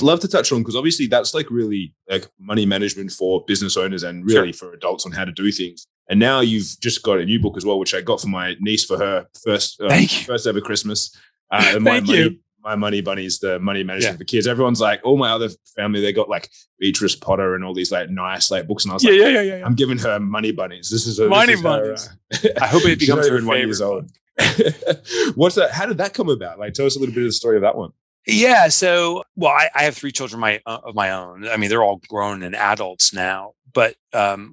would love to touch on, because obviously that's like really like money management for business owners and really for adults on how to do things. And now you've just got a new book as well, which I got for my niece for her first ever Christmas. My Money Bunnies, the money management for kids. Everyone's like, all my other family, they got like Beatrice Potter and all these like nice like books. And I was like, I'm giving her Money Bunnies. This is Money Bunnies. I hope it becomes her 1 year old. What's that? How did that come about? Like, tell us a little bit of the story of that one. Yeah. So, well, I have 3 children of my own. I mean, they're all grown and adults now, but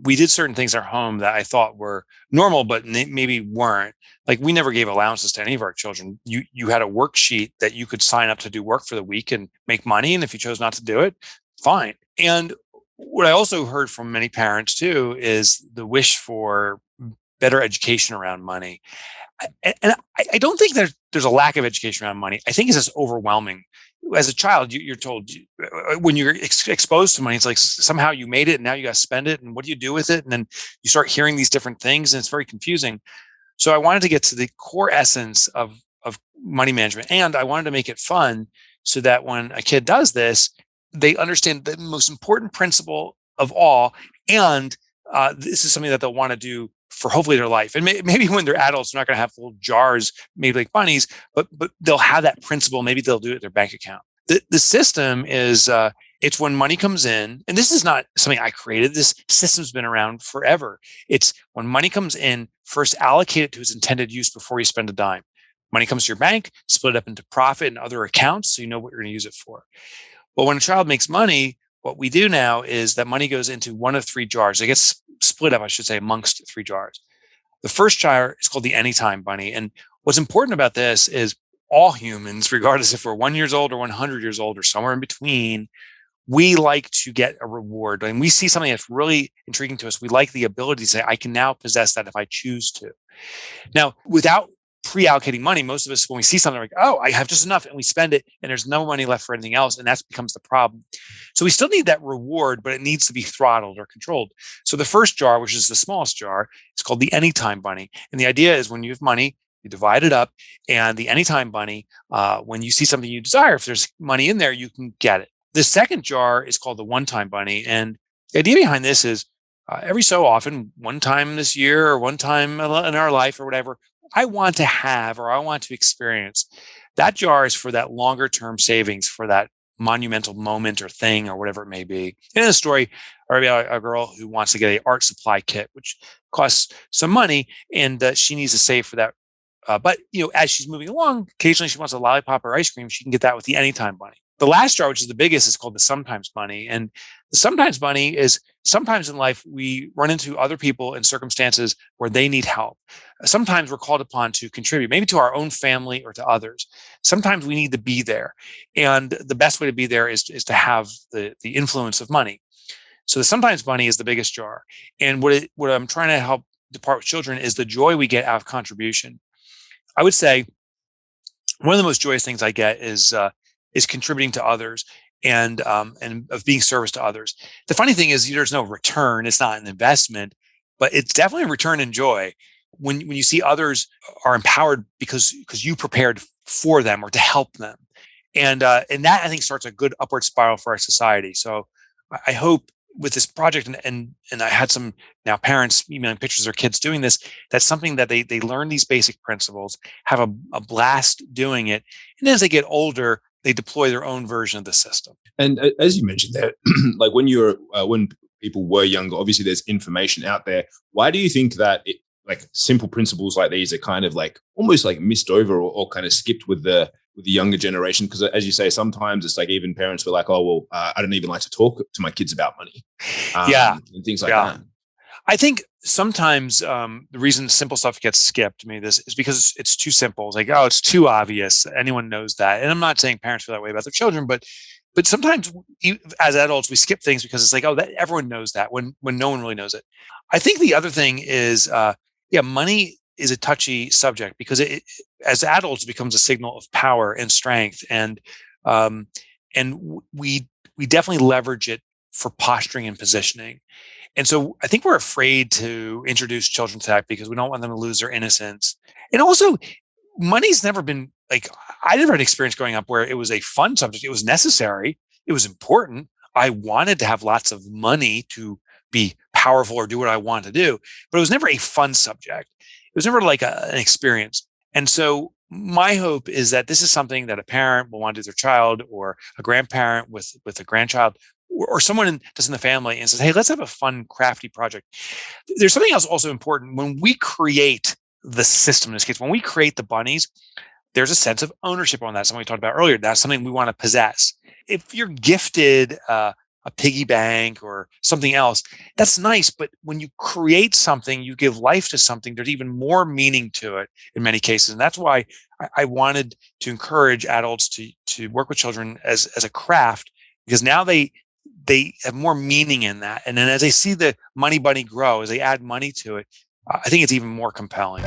we did certain things in our home that I thought were normal, but maybe weren't. Like, we never gave allowances to any of our children. You had a worksheet that you could sign up to do work for the week and make money. And if you chose not to do it, fine. And what I also heard from many parents too is the wish for better education around money. And I don't think there's a lack of education around money. I think it's just overwhelming. As a child, you're told when you're exposed to money, it's like somehow you made it and now you got to spend it. And what do you do with it? And then you start hearing these different things and it's very confusing. So I wanted to get to the core essence of money management, and I wanted to make it fun so that when a kid does this, they understand the most important principle of all. And this is something that they'll want to do for hopefully their life. And maybe when they're adults, they're not going to have little jars made like bunnies, but they'll have that principle. Maybe they'll do it at their bank account. The system is, it's when money comes in, and this is not something I created. This system's been around forever. It's when money comes in, first allocate it to its intended use before you spend a dime. Money comes to your bank, split it up into profit and other accounts so you know what you're going to use it for. But when a child makes money, what we do now is that money goes into one of 3 jars. It gets split up, I should say, amongst 3 jars. The first jar is called the Anytime Bunny. And what's important about this is all humans, regardless if we're 1 year old or 100 years old or somewhere in between, we like to get a reward. When we see something that's really intriguing to us, we like the ability to say, I can now possess that if I choose to. Now, without pre-allocating money, most of us, when we see something, like, oh, I have just enough, and we spend it and there's no money left for anything else. And that becomes the problem. So we still need that reward, but it needs to be throttled or controlled. So the first jar, which is the smallest jar, is called the Anytime Bunny. And the idea is when you have money, you divide it up, and the Anytime Bunny, when you see something you desire, if there's money in there, you can get it. The second jar is called the One-Time Bunny. And the idea behind this is every so often, one time this year or one time in our life or whatever, I want to have or I want to experience. That jar is for that longer term savings, for that monumental moment or thing or whatever it may be. In the story, a girl who wants to get an art supply kit, which costs some money, and she needs to save for that. But as she's moving along, occasionally she wants a lollipop or ice cream. She can get that with the Anytime Bunny. The last jar, which is the biggest, is called the Sometimes Bunny. And the Sometimes Bunny is sometimes in life we run into other people in circumstances where they need help. Sometimes we're called upon to contribute, maybe to our own family or to others. Sometimes we need to be there. And the best way to be there is to have the influence of money. So the Sometimes Bunny is the biggest jar. And what I'm trying to help depart with children is the joy we get out of contribution. I would say one of the most joyous things I get is contributing to others and of being service to others. The funny thing is there's no return. It's not an investment, but it's definitely a return in joy when you see others are empowered because you prepared for them or to help them. And that, I think, starts a good upward spiral for our society. So I hope with this project, and I had some now parents emailing pictures of their kids doing this, that's something that they learn these basic principles, have a blast doing it. And as they get older, they deploy their own version of the system. And as you mentioned there, like when people were younger, obviously there's information out there. Why do you think that like simple principles like these are kind of like almost like missed over or kind of skipped with the younger generation? Because as you say, sometimes it's like even parents were like, oh, well, I don't even like to talk to my kids about money. And things like that. I think sometimes the reason simple stuff gets skipped, this is because it's too simple. It's like, oh, it's too obvious. Anyone knows that. And I'm not saying parents feel that way about their children, but sometimes as adults, we skip things because it's like, oh, that everyone knows that when no one really knows it. I think the other thing is, money is a touchy subject because it, as adults, becomes a signal of power and strength. And we definitely leverage it for posturing and positioning. And so I think we're afraid to introduce children to that because we don't want them to lose their innocence. And also, money's never been like, I never had an experience growing up where it was a fun subject. It was necessary. It was important. I wanted to have lots of money to be powerful or do what I want to do, but it was never a fun subject. It was never like an experience. And so my hope is that this is something that a parent will want to do with their child, or a grandparent with a grandchild, or someone that's in the family and says, hey, let's have a fun, crafty project. There's something else also important. When we create the system, in this case, when we create the bunnies, there's a sense of ownership on that. Something we talked about earlier. That's something we want to possess. If you're gifted a piggy bank or something else, that's nice. But when you create something, you give life to something, there's even more meaning to it in many cases. And that's why I wanted to encourage adults to work with children as a craft, because now they have more meaning in that. And then as they see the money bunny grow, as they add money to it, I think it's even more compelling.